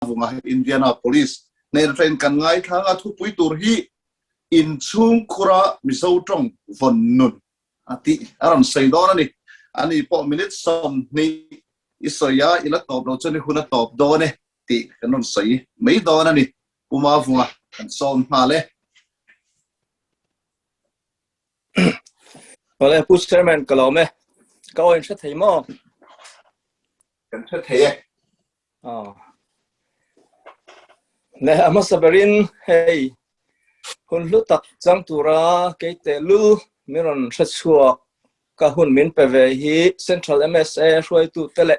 Mavunga Indianapolis nên train kan ngai thanga thu pui tur hi Inchhungkhura Mizo Tawng Vawnnun ati aram seidona ni ani po minute som ni isoya ila top do chani huna top do ne ti kanon sei mai do na ni Mavunga kan som male Wala push chairman kalome câu anh sẽ thấy mò kan the the nè ama sabarin hey hun lu tak Chawngthura cái tê lu miron sát chua ka hun min pe hi Central MSA xuôi tu tele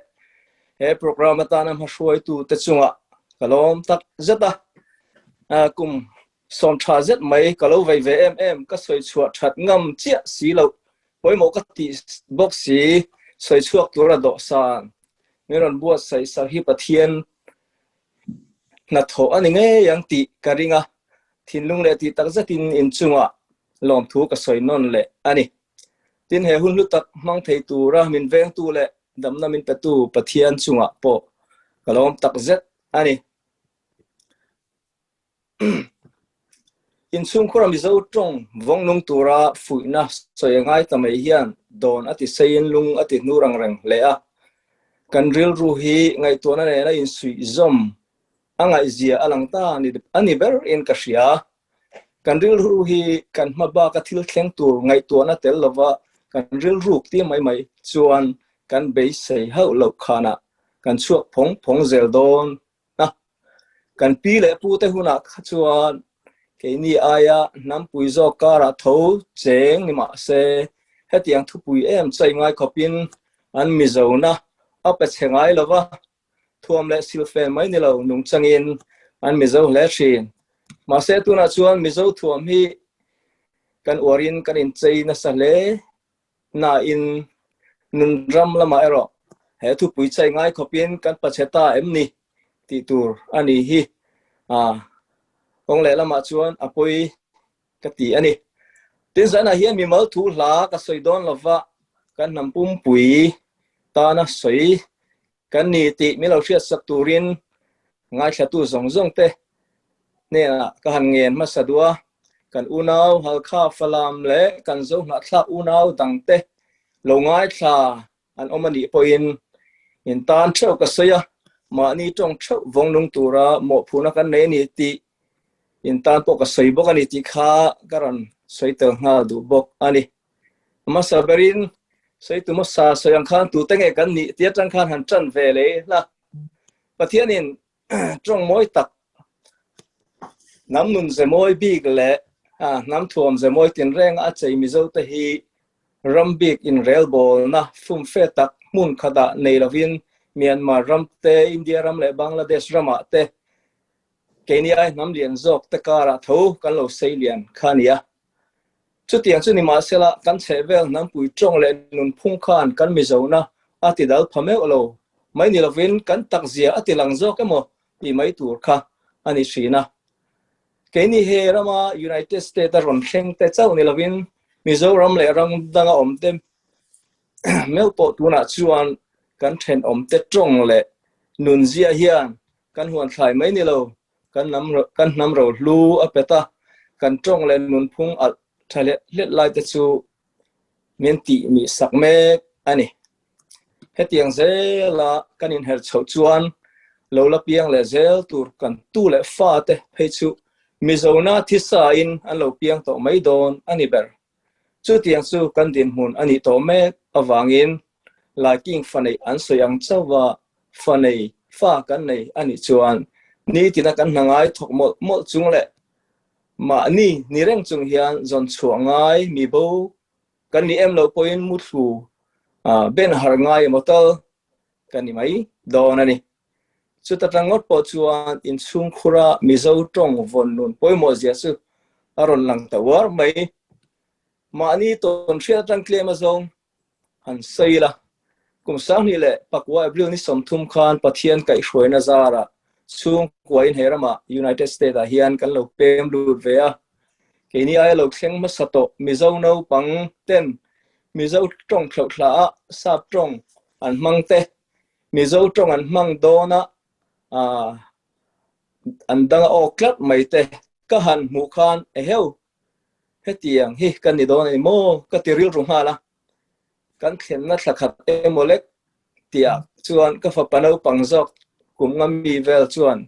he program ta nam xuôi tu te chunga kalom tak zeta kum som tha zet mai kalo ve em ka soi chua that ngam chia si lo với một cái tỷ box xí soi chuộcตัวระดับsan miron buatsaih sa hi pathian na tho ani nge yang ti karinga thinlung le ti tak zatin inchunga lom thu ka soi non le ani tin he hun lu tak mang thei tu ra min veng tu le damna min pe tu pathian chunga po kalom tak zet ani Inchhungkhura Mizo Tawng Vawnnun tura fuina soyangai tamai hian don ati sein lung ati nurang reng lea kan ril ru hi ngai tuana ne na in sui zom angai zia alangta ani ber in kashia kan ril ru hi kan maba ka thil thleng tur ngai tuana tel lova kan ril ruk ti mai chuan kan be sei hau lo khana kan chuak phong zel don na kan pi le pu te huna chuan cái ni aya nam pui zo kara tho cheng ni ma se hetiang thu pui em chai ngai khopin an mizo na apa chengai lova thuam le silfen mai ni lo nung changin an mizo le thin ma se tu na chuan mizo thuam hi kan orin kan in chei na sa le na in nun ram lama ero he thu pui chai ngai khopin kan pacheta em ni ti tur ani hi ông lẽ là mà chuan apoi cái tí anh tin rằng là hiện mi mal thu lá cái soi don là vợ cái nằm pum pui ta na soi cái nị tị mi lao chiết sắc turin ngay sa tu zong te nè cái hàng ngàn mà sa đua cái unau hal kha falam lẽ cái zong na kha unau dang te lâu ngay sa anh ông anh đi poin in tan trâu cái soi mà ni trong trâu Vawnnun tura một phụ nữ cái này nị tị in tan po ka soi bok ani ti kha karan soi te nga du bok ani ma saberin soi tu mo sa soyang khan tu tenge kan ni tia chang khan han chan ve le la pathian in trong moi tak nam nun ze moi big le nam thuam ze moi tin reng a chei mizo te hi rambik in rail ball na fum fe tak mun khada nei lovin Myanmar ram te India ram le Bangladesh rama te Kenya nam lian zok te kara tho kan lo sei lian khania chu tiang chu ni ma sela kan chevel nam pui chong le nun phung khan kan mizo na ati dal phame lo mai ni lovin kan tak zia ati lang zok emo i mai tur kha ani shina Kenya he rama United States ron thleng te chau ni lovin mizo ram le rang danga om tem mel po tu na chuan kan then om te chong le nun zia hian kan huan thlai mai ni lo kan nam ro lu apeta kan trong len nun phung al thale let lai te chu men ti mi sak me ani hetiang ze la kan in her chho chuan lo la piang le zel tur kan tu le fa te phei chu mizona thisa in an lo piang to mai don ani ber chu tiang chu kan din mun ani to me awangin la king fanei an soyang chawa fanei fa kan nei ani chuan ni tina kan nangai thok mol chung le ma ni reng chung hian zon chuangai mi bo kan ni em lo point mu thu ben har ngai motal kan ni mai don ani chu ta rangot po chuan Inchhungkhura Mizo Tawng Vawnnun poi mo zia su aron lang ta war mai ma ni ton thria tang klem azong han seila kum sang ni le pakwa abril ni somthum khan pathian kai hroina zara chung kuain herama United States a hian kan lo pem lut vea keni ai lo thleng ma sato mizo no pang ten mizo tong thla sap tong an mang te mizo tong an mang dona andang oklat mai te ka han mu khan e heu hetiang hi kan ni don mo ka tiril ru hala kan khen na thakhat emolek tia chuan ka fa panau pangjok kum ngami vel chuan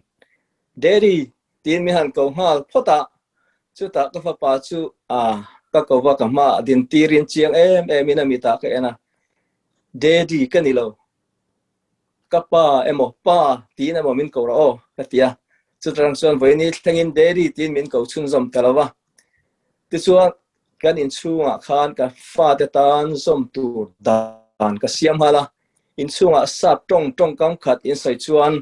daddy tin mi han ko hal phota chu ta ka fa pa chu ka ko wa ka ma din tirin chiang em ina mi ta ka ena daddy kanilo kapa emo pa tin emo min ko ra o katia chu trang chuan voini thengin daddy tin min ko chun zom talawa ti chuan kan in chunga khan ka fa te tan zom tur dan ka siam hala in chunga sap tong kam khat in sai chuan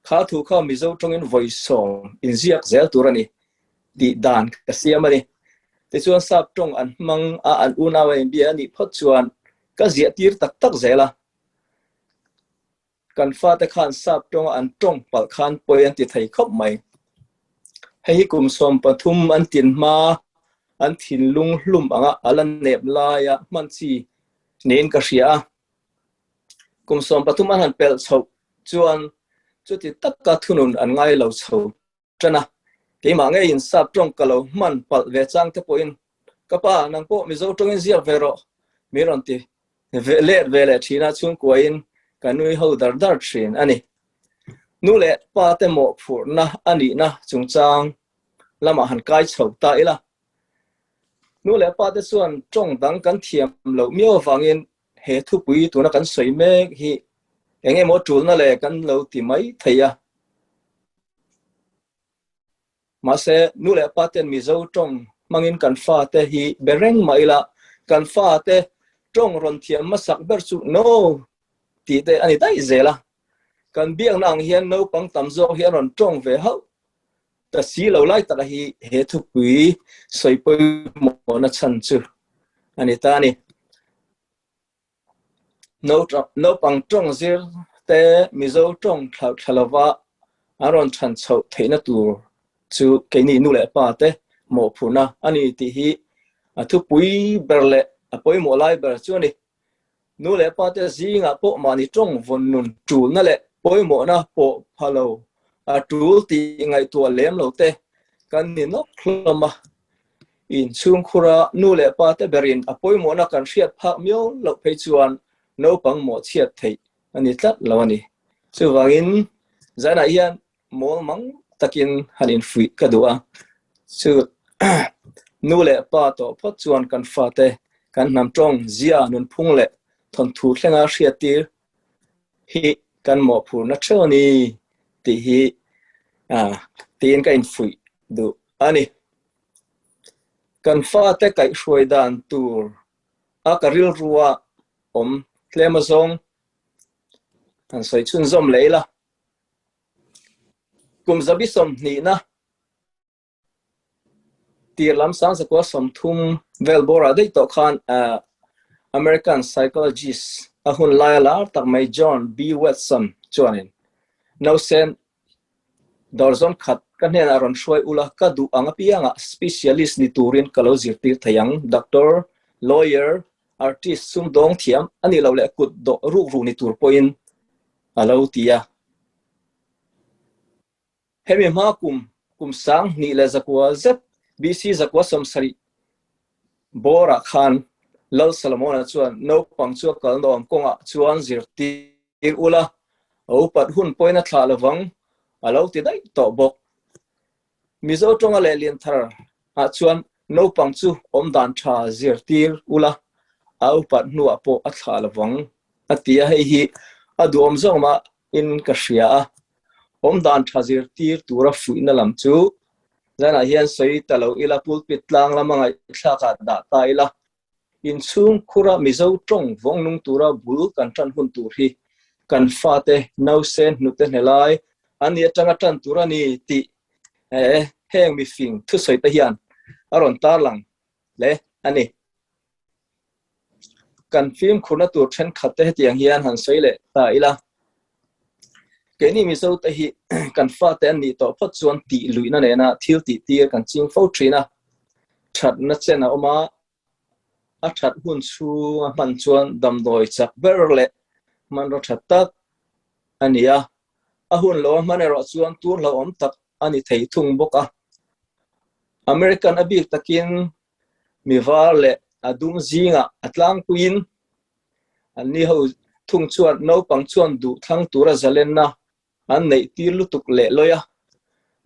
kha thu kha mizo tong in voice song in ziak zel turani di dan ka siam ani ti chuan sap tong an mang an una wa in bia ni phot chuan ka zia tir tak zela kan fa te khan sap tong an tong pal khan poi an ti thei khop mai hei kum som pathum an tin ma an thin lung hlum anga alan nep laia man chi nen ka ria kum som pathum an han pel chho chuan chu ti takka thunun an ngai lo chho tana ke ma nge in sap tong kalo man pal ve chang te poin kapa nang po mizo tong in ziak vero miron ti vele thina chung ko in kanui ho dar thin ani nu le pa te mo phur na ani na chung chang lama han kai chho ta ila nu le pa te chuan tong dang kan thiam lo mio wangin he thu pui tu na kan soi me hi enge mo tul na le kan lo ti mai theia ma se nu le pa ten mizo tong mangin kan fa te hi bereng maila kan fa te tong ron thiam ma sak ber chu no ti te ani dai zela kan biang nang hian no pang tam zo hian ron tong ve hau ta si lo lai ta hi he thu pui soi poi mo na chan chu ani ta ni no pang tong zir te mizo tong thalawa aron chan chho theina tur chu ke ni nu le pa te mo phuna ani ti hi thu pui berle apoi mo lai ber chu ni nu le pa te zinga po mani tong Vawnnun tu na le poi mo na po phalo tu ti ngai tu lem lo te kan ni no khloma Inchhungkhura nu le pa te berin apoi mo na kan riat phak myo lo phei chuan no pang mo chiat thei ani tlat lo ani chu wangin zana hian mo mang takin hanin fui kadua chu nu le pa to phot chuan kan fa te kan nam tong zia nun phung le thon thu thlenga riat tir hi kan mo phur na thoni ti hi tin ka in fui du ani kan fa te kai hruai dan tur a karil ruwa om tlemazong an soi chun zom leila kum zabi som ni na tir lam sang sa ko som thum velbora dei to khan American psychologist ahun laila tak mai John B Watson chuanin no sen dorzon khat kan hen aron shoi ula ka du anga pianga specialist ni turin kalozir tir thayang doctor lawyer artist sum dong thiam ani lo le kut do ru ni tur point alo tia hemi ma kum sang ni le zakwa zep bc zakwa som sari bora khan lal salamona chuan no pangchu kal nom konga chuan zir tir ula o pat hun poina thla lawang alo ti dai to bok mizo tonga le lian thar chuan no pangchu om dan tha zir tir ula au pat nu apo athla lawang atia hei hi adom zoma in kashia om dan tha zir tir tura fuina lam chu zana hian sei talo ila pulpit tlang lamanga thlaka da ta ila Inchhungkhura Mizo Tawng Vawnnun tura bul kan tran hun tur hi kan fa te no sen nu te helai ani atanga tan turani ti heng mi fing thu soi ta hian aron tar lang le ani kan film khuna tur then khate tiang hian han sei le ta ila ke ni mizo ta hi kan fa te ani to phot chuan ti luina ne na thil ti tir kan ching fo trina that na chena oma a that hun chu man chuan dam doi chak berle man ro that tak ania a hun lo man ro chuan tur lo om tak ani thei thung boka American abik takin miwar le adum zinga atlang queen ani ho thung chuan no pang chuan du thang tura zalenna an nei tir lutuk le loya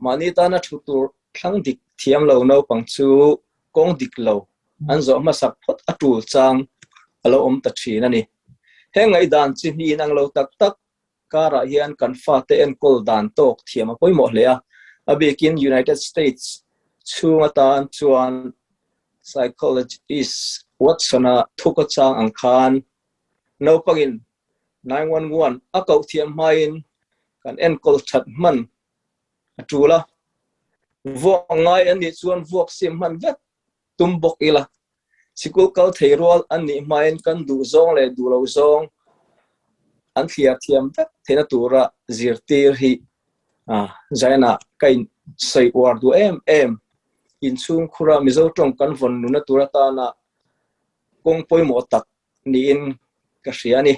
mani ta na thutur thlang dik thiam lo no pang chu kong dik lo an zo ma sak phot atul chang alo om ta thina ni hengai dan chi ni nang lo tak tak kara hian kan fa te en kol dan tok thiam a poimo hlea abikin United States chunga tan chuan psychologist Watson thuka chang ang khan no pangin 911 akau thiam main kan en kol that man atula vuak ngai ani chuan vuak sim man vet tumbok ila sikul kal theirol ani main kan du zong le du lo zong an thia thiam vet thena tura zirtir hi zaina kain sei war du em Inchhungkhura Mizo Tawng kan Vawnnun na tura ta na kong poimo tak ni in ka hriani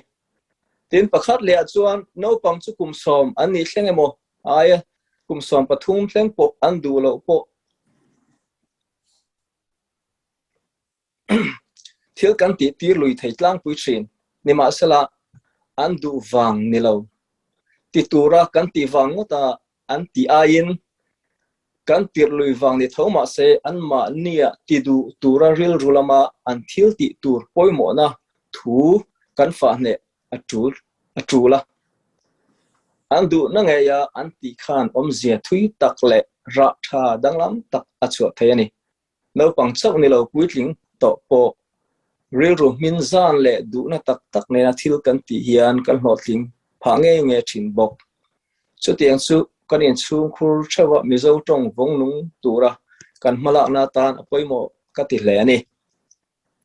tin pakhat le chuan no pang chu kum som ani thlengemo aya kum som pathum thleng po an du lo po thil kan ti tir lui thei tlang pui thin ni ma sala an du wang ni lo ti tura kan ti wang ta an ti ain kan tir lui wang ni thoma se an ma nia ti du tura ril rulama an thil ti tur poimo na thu kan fa ne atula an du na nge ya an ti khan om zia thui tak le ra tha danglam tak achu thayani no pang chak ni lo puitling to po ril ru min zan le du na tak tak ne na thil kan ti hian kan hlotling pha nge thin bok chu tiang chu kan Inchhungkhur chawa Mizo Tawng Vawnnun tura kan mala na tan poimo ka ti hle ani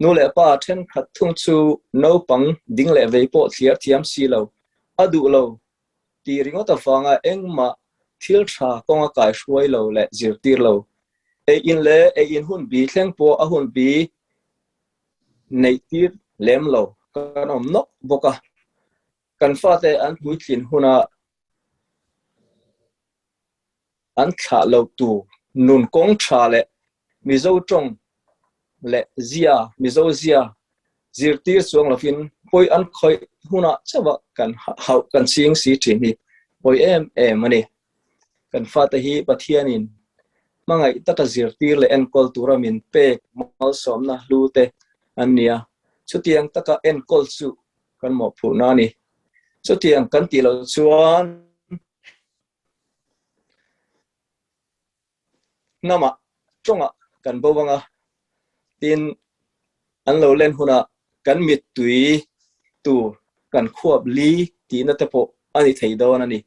nu le pa then khat thung chu no pang ding le ve po thliar thiam si lo adu lo ti ringota fanga engma thil tha konga kai hruai lo le zirtir lo e in hun bi thleng po a hun bi nei tir lem lo kan om nok boka kan fa te an puitlin huna an thla lo tu nun kong tha le Mizo Tawng le zia Mizo zia zirtir chuang lofin poi an khoi huna chawa kan hau kan sing si thin hi poi em ani kan fa ta hi pathianin mangai taka zirtir le en kol tura min pe mal som na lute ania chutiang taka en kol chu kan mo phu na ni chutiang kan ti lo chuan nama tonga kan bawanga tin an lo len huna kan mit tui tu kan khuap li ti na te po ani thei do na ni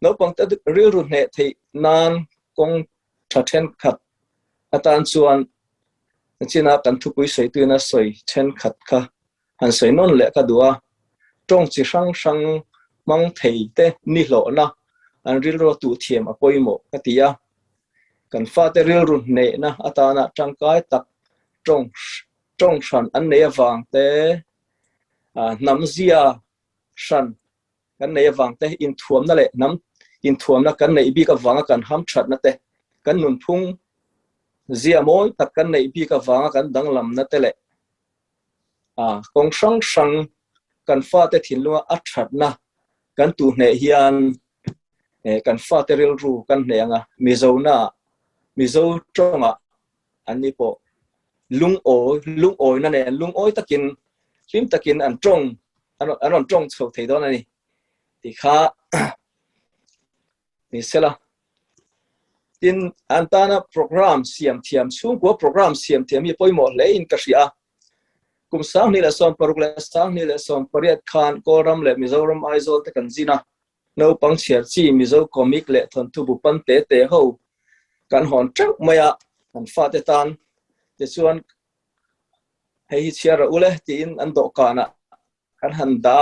no pang ta ril ru ne thei nan kong thathen khat atan chuan china kan thu pui sei tu na soi then khat kha han sei non le ka duwa tong chi sang mang thei te ni lo na an ril ro tu thiam a poimo ka tia kan fa te ril ru ne na atana tangkai tak trong shan an ne wang te nam zia shan kan ne wang te in thuam na le nam in thuam na kan nei bi ka wanga kan ham that na te kan nun phung zia moi tak kan nei bi ka wanga kan danglam na te le kong sang kan fa te thin lunga a that na kan tu ne hian kan fa te ril ru kan ne anga Mizo Tawng ani po lung oi na ne lung oi takin lim takin an tong chho thei don ani ti kha ni sela tin antana program siam thiam chung ko program siam thiam hi poimo le in ka ria kum sang ni la som parukla sang ni la som pariat khan koram le Mizoram aizol te kan zina no pang chiar chi Mizo comic le thon thu bu pan te ho kan hon trek maya kan fa te tan te chuan hei chiar ule tin an do kana kan handa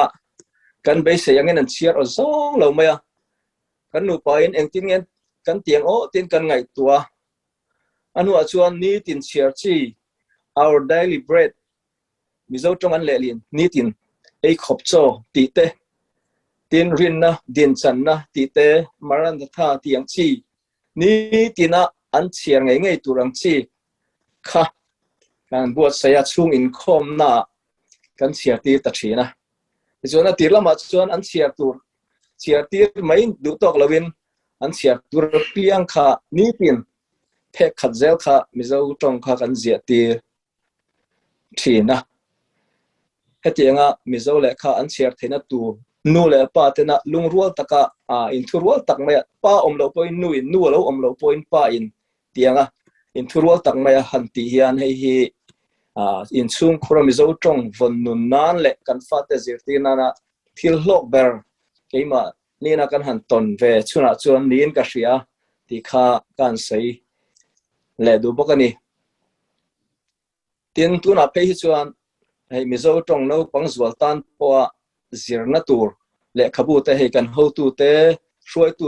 kan be se yang en chiar o zong lo maya kan nu pa in eng tin kan tiang o tin kan ngai tua anu a chuan ni tin chiar chi our daily bread Mizo Tawng an le lin ni tin ei khop cho ti te tin rin na din chan na ti te maran tha tiang chi ni tina an chiar ngai ngai turang chi kha kan buatsaih chung in khom na kan chiar ti ta thina chuan a tir lama chuan an chiar tir mai du tok lovin an chiar tur piang kha ni pin phek khat zel kha Mizo Tawng kha kan zia ti thina hetianga Mizo le kha an chiar thina tu nu le pa tena lungrual taka in thurual tak mai pa omlo point nu in nu lo omlo point pa in tianga in thurual tak mai han ti hian hei hi Inchhungkhura Mizo Tawng Vawnnun nan le kan fa te zirti nana thil hlok ber keima nina kan han ton ve chuna chuan nin ka hria ti kha kan sei le du bokani tin tuna pe hi chuan hei Mizo Tawng no pangzual tan po zirna tur le khabu te hei kan ho tu te hruai tu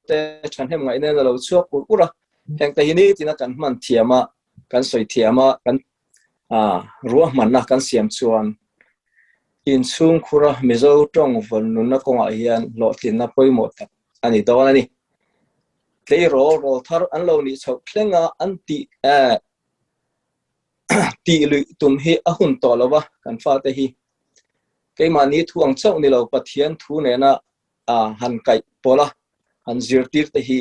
te than hem ngai ne lo chuak ura heng te hini tina kan man thiama kan soi thiama kan ruah man na kan siam chuan Inchhungkhura Mizo Tawng Vawnnun na konga hian lo tin na poimo tak ani don ani tlei ro thar an lo ni chho thlenga an ti ti lui tum hi a hun to lova kan fa te hi keima ni thuang chau ni lo pathian thu ne na han kai pola han zirtir te hi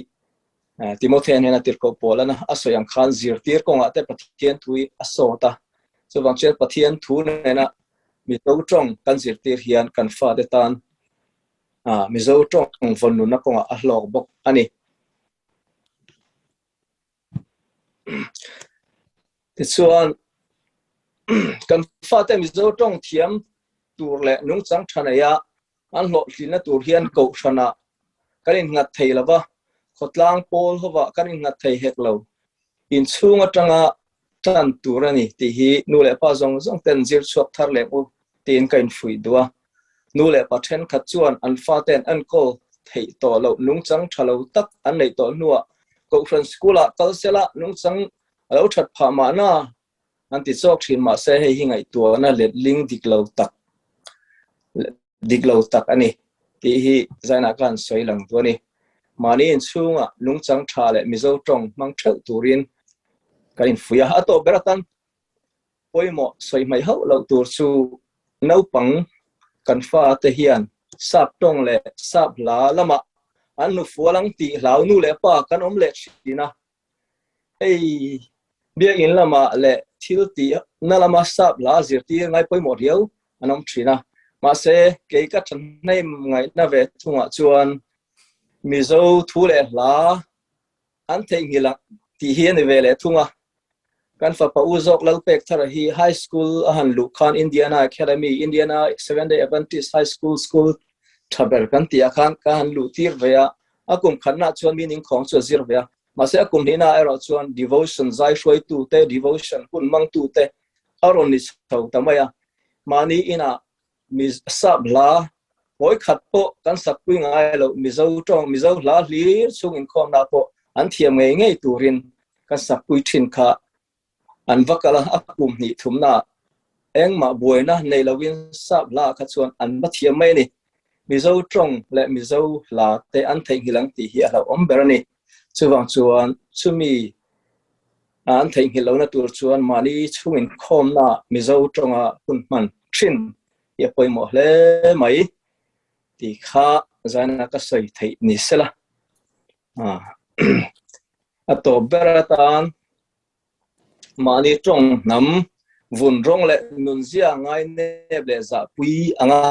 Timothy ne na tir ko pola na asoyang khan zirtir konga te pathian thui asota chuwang chen pathian thu ne na Mizo Tawng kan zirtir hian kan fa te tan Mizo Tawng Vawnnun na konga a hlok bok ani ti chuan kan fa te Mizo Tawng thiam tur le nung chang thanaya an lo hlina tur hian ko thana kanin ngat thei lawa khotlang pol howa kanin ngat thei hek lo in chunga tanga tan turani ti hi nu le pa zong ten zir chuak thar le u tin kain fui duwa nu le pa then khat chuan an fa ten an ko thei to lo nung chang thalo tak an nei to nuwa ko fran skula kalsela nung chang lo that pha ma na an ti chok thin ma se hei hi ngai tu na le ling diklo tak ani ti hi zaina kan soi lang tu ni mani in chunga nung chang tha le Mizo Tawng mang thau turin kain fuya ato beratan poimo soi mai ho lo tur chu no pang kan fa te hian sap tong le sap la lama an nu fualang ti lau nu le pa kan om le china ei bia in lama le thil ti na lama sap la zir ti ngai poimo riau anom china ma se ke ka chan nei ngai na ve thunga chuan Mizo thu le la an thei hila ti hian ve le thunga kan fa pa uzok lalpek thar hi high school ahan lu khan Indiana Academy Indiana 7-day Adventist high school thaber kan ti akhan kan lu tir veya akum khanna chuan meaning khong chu zir veya ma se akum hina ero chuan devotion zai shoi tu te devotion kun mang tu te aron ni thau tamaya mani ina mis sabla boy khat po kan sakpui ngai lo Mizo Tawng Mizo la li chung in khom na po an thiam ngei turin kan sakpui thin kha an vakala akum ni thumna engma boina nei lawin sap la kha chuan an bathiam mai ni Mizo Tawng le Mizo la te an thei hilang ti hi alo omberani chuwang chuan chumi an thei hilo na tur chuan mani chungin khom na Mizo Tawng a hunman thin ye poimo hle mai ti kha zana ka soi thei ni sela ato beratan mani Tawng nam vun rong le nun zia ngai ne ble za pui anga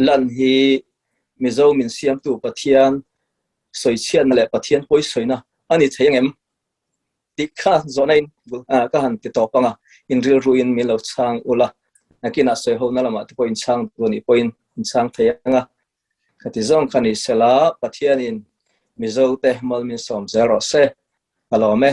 lan hi Mizo min siam tu pathian soi chian le pathian poi soina ani thengem tikha zonain ka han ti topanga in real ruin mi lo chang ula nakina soi ho na lama point chang tu ni point chang theyanga khati zong khani sela pathian in Mizo te mal min som zero se alome